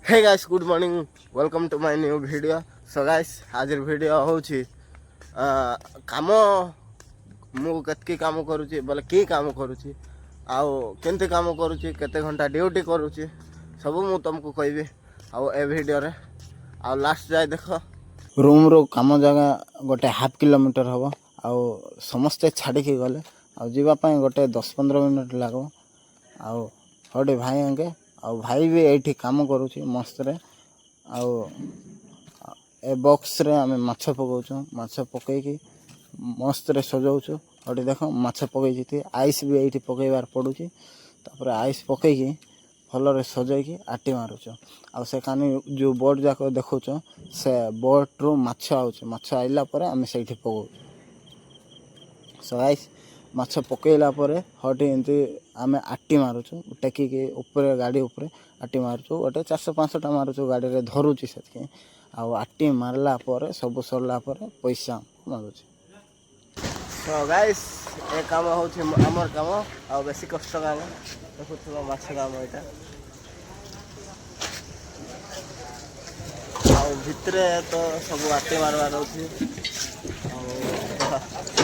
Hey guys good morning welcome to my new video. So guys आज video होची काम मु कतकी काम करूची बोले की काम करूची आउ केंते काम करूची केते घंटा ड्यूटी करूची सब मु तुमको कहबी आउ ए वीडियो रे आउ लास्ट जाय देख रूम रो काम जगह गोटे हाफ किलोमीटर हम आउ समस्ते छाड़ी के गले आउ जीवा पय गोटे 10-15 मिनट लागो आउ हडे भाई अंगे आउ भाई भी एठी काम करूची मस्त रे आउ ए बॉक्स रे आमे माछ पकाउछु माछ पकई की मस्त रे सजाउछु हडे देखो माछ पकई जति आइस भी एठी पकईबार पडुची तापर आइस पकई की भल रे सजाई की आटी मारुछु आउ से कानी जो बोर्ड जाको देखौछु से बोर्ड रो माछ आउछु माछ आइला परे आमे सेठी पकाउ सो गाइस माछ पकईला परे हटे एंती आमे आटी मारुछु टेकी के ऊपर गाड़ी ऊपर आटी मारुछु गोटे 400-500 मारुछु गाड़ी रे धरुची सेतके आ आटी मारला परे सब सरला परे पैसा मारुछु। सो गाइस ए काम होछि हमर काम आ बेसी कष्ट काम देखुथबा माछ काम एटा आ भितरे तो सब आटी मारवा रहउछि आ